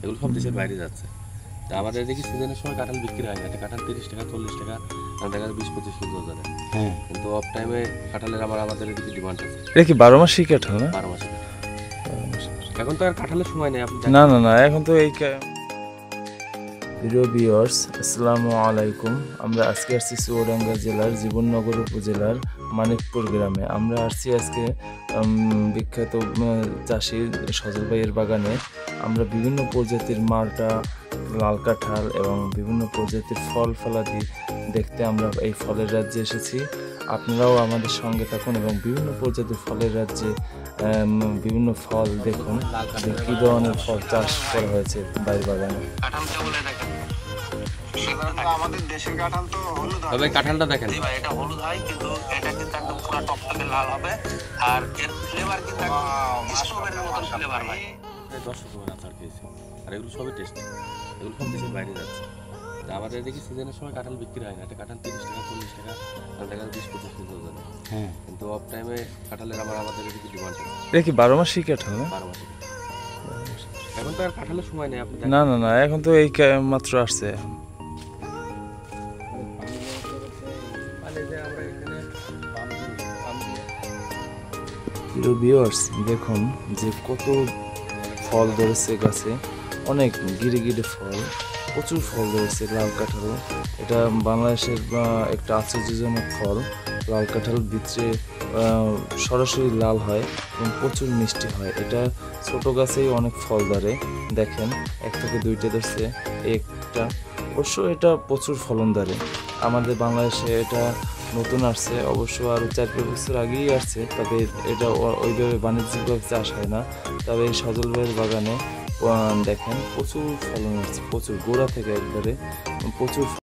এগুলো সব দেশের বাইরে যাচ্ছে। তা আমাদের এদিকে সিজনের সময় কাঁঠাল বিক্রি হয় না, এটা কাঁঠাল 30 টাকা 40 টাকা, দেখা যায় 20-25 কেজি ওজনে। হ্যাঁ, কিন্তু অফ টাইমে কাঁঠালের আমাদের এদিকে ডিমান্ড আছে এটা কি 12 মাসই কাঁঠাল না? 12 মাসে। এখন তো আর কাঁঠালের সময় নেই, আপনি না না না, এখন তো এই প্রিয় ভিউয়ার্স, আসসালামু আলাইকুম। আমরা আজকে আসছি চুয়াডাঙ্গা জেলার জীবননগর উপজেলার মানিকপুর গ্রামে। আমরা আসছি আজকে বিখ্যাত চাষি সজল ভাইয়ের বাগানে। আমরা বিভিন্ন প্রজাতির মালটা, লাল কাঁঠাল এবং বিভিন্ন প্রজাতির ফল ফলাদি দেখতে আমরা এই ফলের রাজ্যে এসেছি। আপনারাও আমাদের সঙ্গে থাকুন এবং বিভিন্ন প্রজাতির ফলের রাজ্যে বিভিন্ন ফল দেখুন যে কী ধরনের ফল চাষ করা হয়েছে বাইরের বাগানে। আমাদের দেশের কাঁঠাল তো হলুদ হয়। তবে কাঁঠালটা দেখেন, ভাই এটা হলুদ হয়, কিন্তু এটা কিন্তু একদম পুরো টকটকে লাল হবে। আর এর ফ্লেভার কিন্তু একদম স্ট্রবেরির মতন ফ্লেভার ভাই। 10 রকমের আচার খেয়েছি, আর এগুলো সবই টেস্টি। এগুলো সব দেশের বাইরে যাচ্ছে। তা আমাদের এদিকে সিজনের সময় কাঁঠাল বিক্রি হয় না, এটা কাঁঠাল 30 টাকা 40 টাকা, দেখা যায় 20-25 কেজি ওজনে। হ্যাঁ, কিন্তু অফ টাইমে কাঁঠালের আমাদের এদিকে ডিমান্ড আছে এটা কি 12 মাসই কাঁঠাল না? 12 মাসে। এখন তো আর কাঁঠালের সময় নেই, আপনি না না না, এখন তো এই মাত্র আসছে। প্রিয় ভিউয়ার্স, দেখুন যে কত ফল ধরেছে গাছে, অনেক গিরে গিরে ফল, প্রচুর ফল ধরেছে। লাল কাঁঠাল এটা বাংলাদেশের একটা আশ্চর্যজনক ফল। লাল কাঁঠাল ভিতরে সরাসরি লাল হয় এবং প্রচুর মিষ্টি হয়। এটা ছোট গাছেই অনেক ফল ধরে, দেখেন 1 থেকে 2টা ধরছে, একটা অবশ্য এটা প্রচুর ফলন ধরে। আমাদের বাংলাদেশে এটা নতুন আসছে, অবশ্য আরও 4-5 বছর আগেই আসছে, তবে এটা ওইভাবে বাণিজ্যিকভাবে চাষ হয় না। তবে এই সজল ভাইয়ের বাগানে দেখেন প্রচুর ফলন আসছে, প্রচুর গোড়া থেকে একবারে প্রচুর